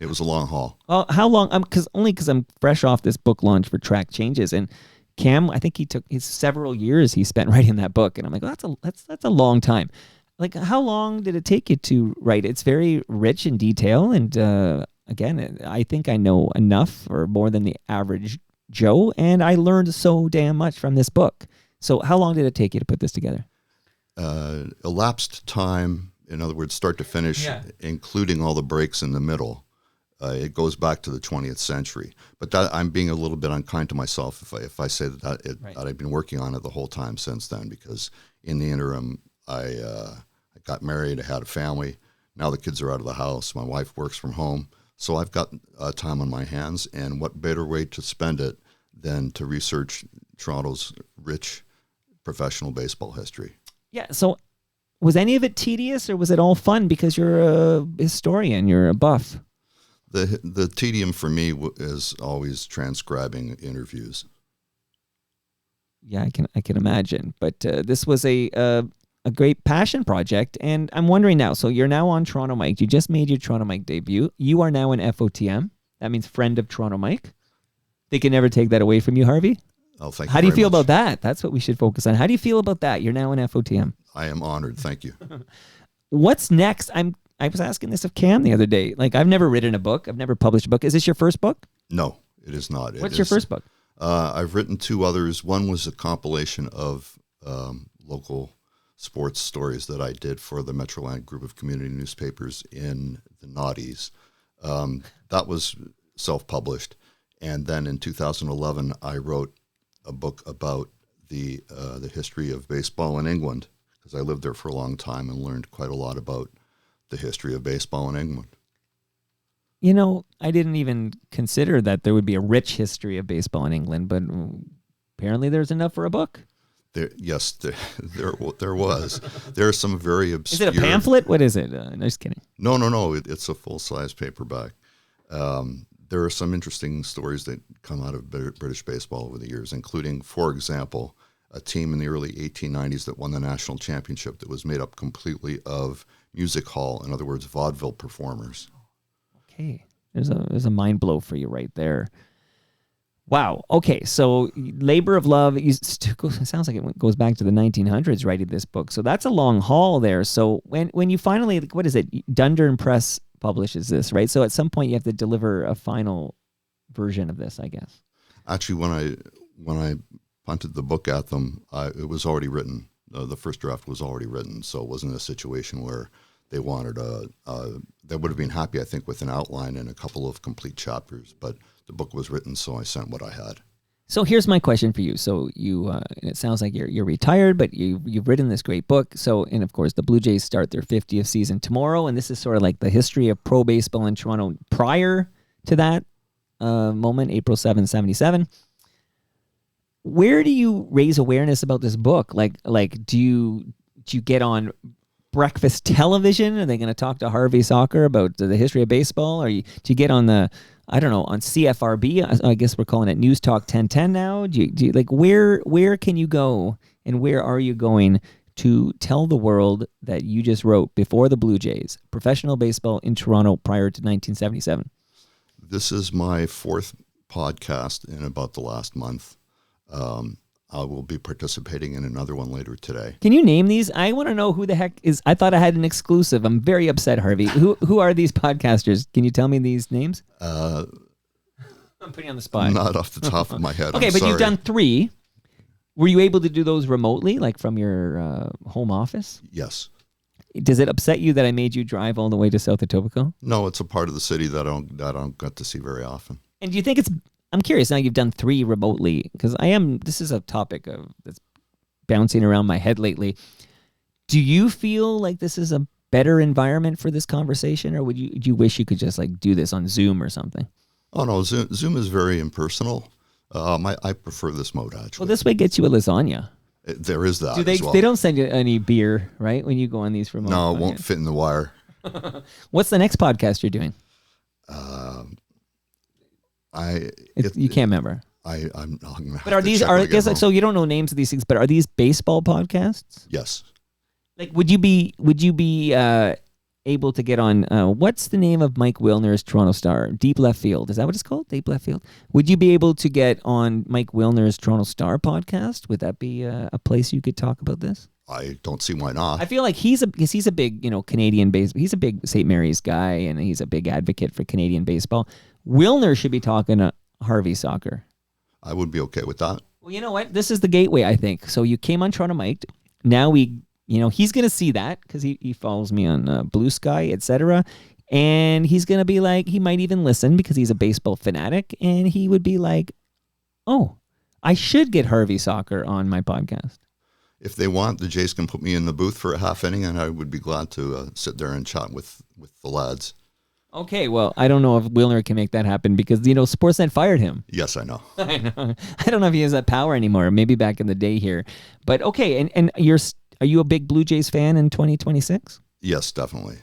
It was a long haul. Well, how long? Because I'm fresh off this book launch for Track Changes, and Cam, I think he's several years he spent writing that book, and I'm like, well, that's a long time. Like, how long did it take you to write? It's very rich in detail, and again, I think I know enough or more than the average Joe, and I learned so damn much from this book. So, how long did it take you to put this together? Elapsed time, in other words, start to finish, including all the breaks in the middle. It goes back to the 20th century, but that, I'm being a little bit unkind to myself if I say that I've been working on it the whole time since then, because in the interim, I got married, I had a family. Now the kids are out of the house. My wife works from home, so I've got time on my hands. And what better way to spend it than to research Toronto's rich professional baseball history? Yeah. So, was any of it tedious, or was it all fun because you're a historian, you're a buff? The tedium for me is always transcribing interviews. Yeah, I can imagine. But this was a great passion project, and I'm wondering now. So you're now on Toronto Mike. You just made your Toronto Mike debut. You are now an FOTM. That means friend of Toronto Mike. They can never take that away from you, Harvey. Oh, thank you. How do you feel very much. about that? That's what we should focus on. How do you feel about that? You're now an FOTM. I am honored. Thank you. What's next? I was asking this of Cam the other day. Like, I've never written a book. I've never published a book. Is this your first book? No, it is not. What's your first book? I've written two others. One was a compilation of local sports stories that I did for the Metroland group of community newspapers in the noughties. That was self-published. And then in 2011, I wrote a book about the history of baseball in England, because I lived there for a long time and learned quite a lot about the history of baseball in England. You know, I didn't even consider that there would be a rich history of baseball in England, but apparently there's enough for a book. There was. There are some very obscure... Is it a pamphlet? What is it? No, just kidding. No. It's a full-size paperback. There are some interesting stories that come out of British baseball over the years, including, for example, a team in the early 1890s that won the national championship that was made up completely of music hall, in other words, vaudeville performers. Okay. There's a mind blow for you right there. Wow. Okay. So labor of love, it sounds like it goes back to the 1900s writing this book. So that's a long haul there. So when you finally, what is it? Dunder and Press publishes this, right? So at some point you have to deliver a final version of this, I guess. Actually, when I punted the book at them, it was already written. The first draft was already written, so it wasn't a situation where they wanted they would have been happy, I think, with an outline and a couple of complete chapters, but the book was written, so I sent what I had. So here's my question for you. So you, and it sounds like you're retired, but you've written this great book. So, and of course, the Blue Jays start their 50th season tomorrow, and this is sort of like the history of pro baseball in Toronto prior to that moment, April 7, 77. Where do you raise awareness about this book? Like, do you get on breakfast television? Are they going to talk to Harvey Sahker about the history of baseball? Or do you get on on CFRB? I guess we're calling it News Talk 1010 now. Do you like, where can you go, and where are you going to tell the world that you just wrote Before the Blue Jays, professional baseball in Toronto prior to 1977? This is my fourth podcast in about the last month. I will be participating in another one later today. Can you name these? I want to know who the heck is. I thought I had an exclusive. I'm very upset, Harvey. Who are these podcasters? Can you tell me these names? I'm putting you on the spot. Not off the top of my head. Okay, I'm but sorry. you've done 3. Were you able to do those remotely, like from your home office? Yes. Does it upset you that I made you drive all the way to South Etobicoke? No, it's a part of the city that I don't get to see very often. And do you think I'm curious, now you've done 3 remotely, because this is a topic that's bouncing around my head lately. Do you feel like this is a better environment for this conversation, or do you wish you could just like do this on Zoom or something? Oh no, Zoom is very impersonal. I prefer this mode, actually. Well, this way gets you a lasagna. There is that. Do they? As well. They don't send you any beer, right? When you go on these remote. No, it won't fit in the wire. What's the next podcast you're doing? You can't remember. I'm gonna have But are to these check when I I get guess home. so you don't know names of these things, but are these baseball podcasts? Yes. Like, would you be able to get on, what's the name of Mike Wilner's Toronto Star? Deep Left Field. Is that what it's called? Deep Left Field? Would you be able to get on Mike Wilner's Toronto Star podcast? Would that be a place you could talk about this? I don't see why not. I feel like he's a big, Canadian baseball. He's a big St. Mary's guy, and he's a big advocate for Canadian baseball. Wilner should be talking to Harvey Sahker. I would be okay with that. Well, you know what? This is the gateway, I think. So you came on Toronto Mike. Now he's going to see that because he follows me on Blue Sky, etc. And he's going to be like, he might even listen because he's a baseball fanatic. And he would be like, oh, I should get Harvey Sahker on my podcast. If they want, the Jays can put me in the booth for a half inning, and I would be glad to sit there and chat with the lads. Okay, well, I don't know if Wilner can make that happen because, Sportsnet fired him. Yes, I know. I know. I don't know if he has that power anymore. Maybe back in the day here. But okay, and are you a big Blue Jays fan in 2026? Yes, definitely.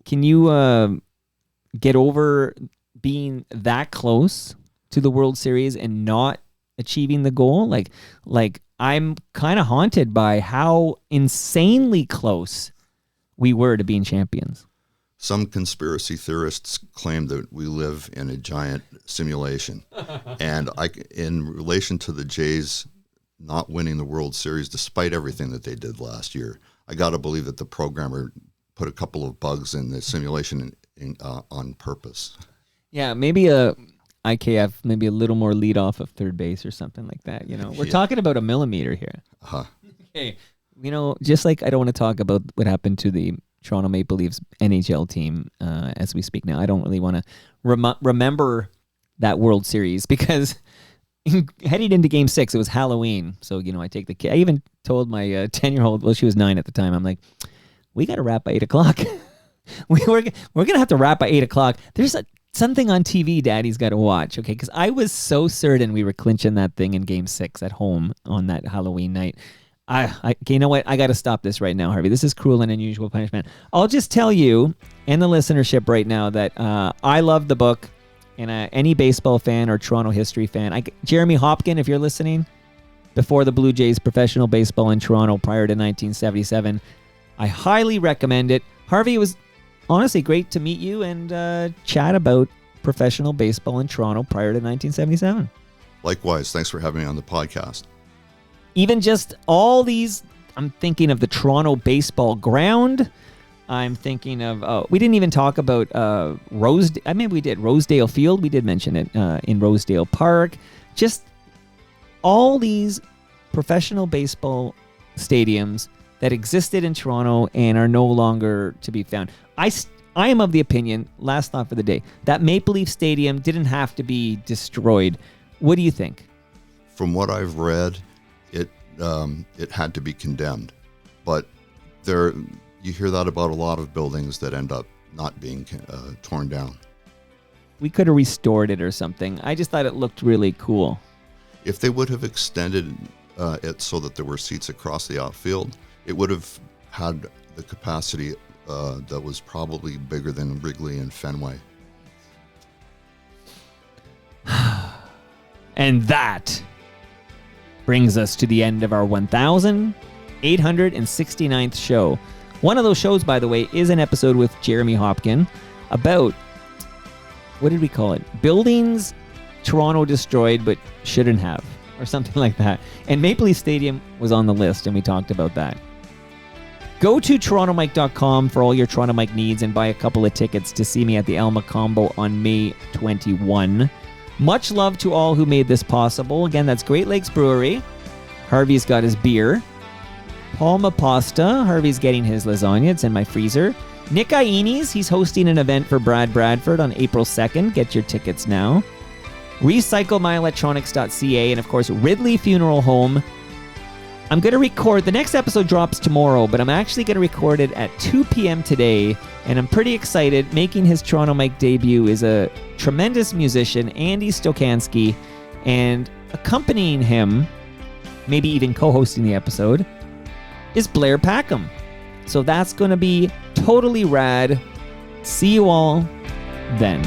Can you get over being that close to the World Series and not achieving the goal? Like I'm kind of haunted by how insanely close we were to being champions. Some conspiracy theorists claim that we live in a giant simulation. And in relation to the Jays not winning the World Series, despite everything that they did last year, I got to believe that the programmer put a couple of bugs in the simulation on purpose. Yeah, maybe a IKF, maybe a little more lead off of third base or something like that. We're talking about a millimeter here. Uh-huh. Okay, just like I don't want to talk about what happened to the Toronto Maple Leafs NHL team as we speak now. I don't really want to remember that World Series because heading into Game 6, it was Halloween. So, I take the kid. I even told my 10-year-old, well, she was 9 at the time. I'm like, we got to wrap by 8 o'clock. we're going to have to wrap by 8 o'clock. There's something on TV Daddy's got to watch, okay? Because I was so certain we were clinching that thing in Game 6 at home on that Halloween night. Okay, you know what? I got to stop this right now, Harvey. This is cruel and unusual punishment. I'll just tell you and the listenership right now that I love the book, and any baseball fan or Toronto history fan, Jeremy Hopkin, if you're listening, before the Blue Jays, professional baseball in Toronto prior to 1977, I highly recommend it. Harvey, it was honestly great to meet you and chat about professional baseball in Toronto prior to 1977. Likewise, thanks for having me on the podcast. Even just all these, I'm thinking of the Toronto baseball ground. I'm thinking of, we didn't even talk about Rosedale. I mean, we did. Rosedale Field, we did mention it in Rosedale Park. Just all these professional baseball stadiums that existed in Toronto and are no longer to be found. I am of the opinion, last thought for the day, that Maple Leaf Stadium didn't have to be destroyed. What do you think? From what I've read, it had to be condemned, but you hear that about a lot of buildings that end up not being torn down. We could have restored it or something. I just thought it looked really cool. If they would have extended it so that there were seats across the outfield, it would have had the capacity that was probably bigger than Wrigley and Fenway. And that brings us to the end of our 1,869th show. One of those shows, by the way, is an episode with Jeremy Hopkin about, what did we call it? Buildings Toronto destroyed but shouldn't have, or something like that. And Maple Leaf Stadium was on the list, and we talked about that. Go to TorontoMike.com for all your Toronto Mike needs and buy a couple of tickets to see me at the Alma Combo on May 21. Much love to all who made this possible. Again, that's Great Lakes Brewery. Harvey's got his beer. Palma Pasta. Harvey's getting his lasagna. It's in my freezer. Nick Ieni's. He's hosting an event for Brad Bradford on April 2nd. Get your tickets now. RecycleMyElectronics.ca. And, of course, Ridley Funeral Home. I'm going to record. The next episode drops tomorrow, but I'm actually going to record it at 2 p.m. today, and I'm pretty excited. Making his Toronto Mike debut is a tremendous musician, Andy Stokansky, and accompanying him, maybe even co-hosting the episode, is Blair Packham. So that's going to be totally rad. See you all then.